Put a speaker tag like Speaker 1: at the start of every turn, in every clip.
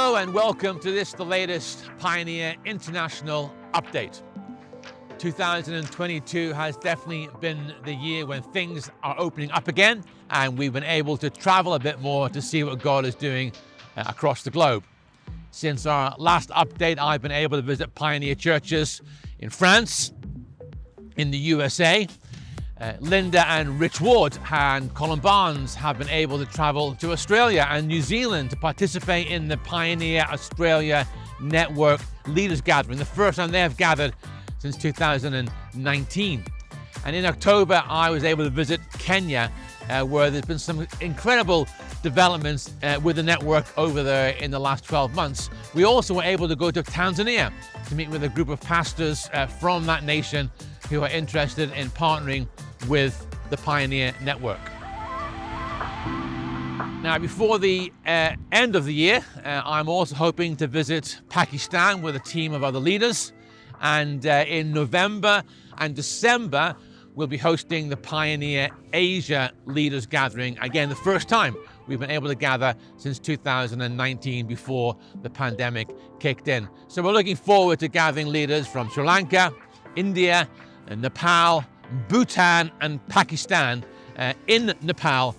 Speaker 1: Hello and welcome to the latest Pioneer International update. 2022 has definitely been the year when things are opening up again, and we've been able to travel a bit more to see what God is doing across the globe. Since our last update, I've been able to visit Pioneer churches in France, in the USA. Linda and Rich Ward and Colin Barnes have been able to travel to Australia and New Zealand to participate in the Pioneer Australia Network Leaders Gathering, the first time they have gathered since 2019. And in October, I was able to visit Kenya, where there's been some incredible developments with the network over there in the last 12 months. We also were able to go to Tanzania to meet with a group of pastors from that nation who are interested in partnering with the Pioneer Network. Now, before the end of the year, I'm also hoping to visit Pakistan with a team of other leaders. And in November and December, we'll be hosting the Pioneer Asia Leaders Gathering. Again, the first time we've been able to gather since 2019, before the pandemic kicked in. So we're looking forward to gathering leaders from Sri Lanka, India, Nepal, Bhutan and Pakistan in Nepal,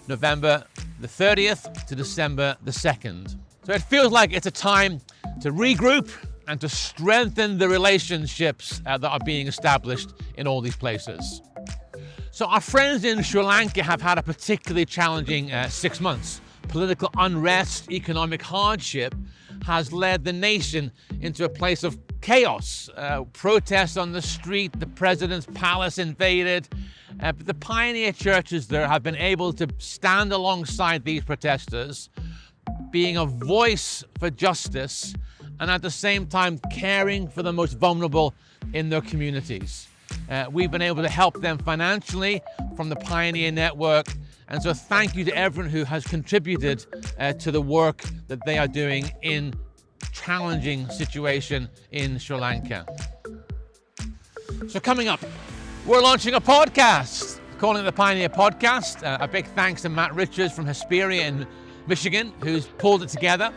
Speaker 1: November the 30th to December the 2nd. So it feels like it's a time to regroup and to strengthen the relationships that are being established in all these places. So our friends in Sri Lanka have had a particularly challenging 6 months. Political unrest, economic hardship has led the nation into a place of chaos. Protests on the street, the president's palace invaded. But the Pioneer churches there have been able to stand alongside these protesters, being a voice for justice, and at the same time caring for the most vulnerable in their communities. We've been able to help them financially from the Pioneer Network, and so thank you to everyone who has contributed to the work that they are doing in challenging situation in Sri Lanka. So coming up, we're launching a podcast, calling it the Pioneer Podcast. A big thanks to Matt Richards from Hesperia in Michigan, who's pulled it together.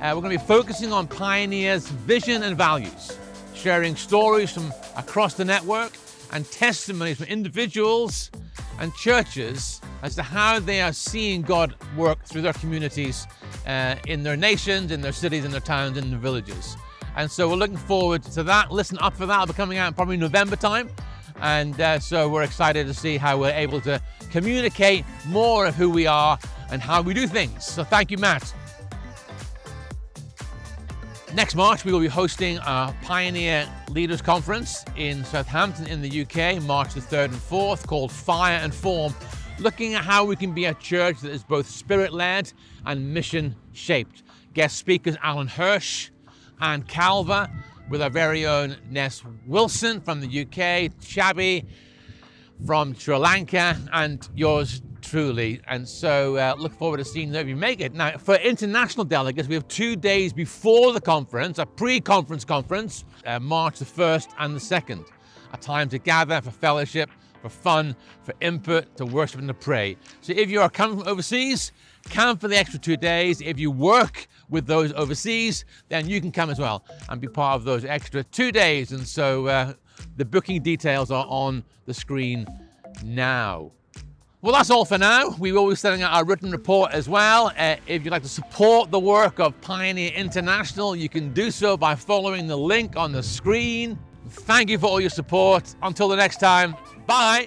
Speaker 1: We're going to be focusing on Pioneer's vision and values, sharing stories from across the network and testimonies from individuals and churches as to how they are seeing God work through their communities, in their nations, in their cities, in their towns, in their villages. And so we're looking forward to that. Listen up for that. It'll be coming out in probably November time. And so we're excited to see how we're able to communicate more of who we are and how we do things. So thank you, Matt. Next March, we will be hosting our Pioneer Leaders Conference in Southampton in the UK, March the 3rd and 4th, called Fire and Form, looking at how we can be a church that is both spirit-led and mission-shaped. Guest speakers Alan Hirsch and Calva, with our very own Ness Wilson from the UK, Chabi from Sri Lanka, and yours truly. And so look forward to seeing if you make it. Now, for international delegates, we have 2 days before the conference, a pre-conference conference, March the 1st and the 2nd, a time to gather for fellowship, for fun, for input, to worship and to pray. So if you are coming from overseas, come for the extra 2 days. If you work with those overseas, then you can come as well and be part of those extra 2 days. And so the booking details are on the screen now. Well, that's all for now. We will be sending out our written report as well. If you'd like to support the work of Pioneer International, you can do so by following the link on the screen. Thank you for all your support. Until the next time, bye.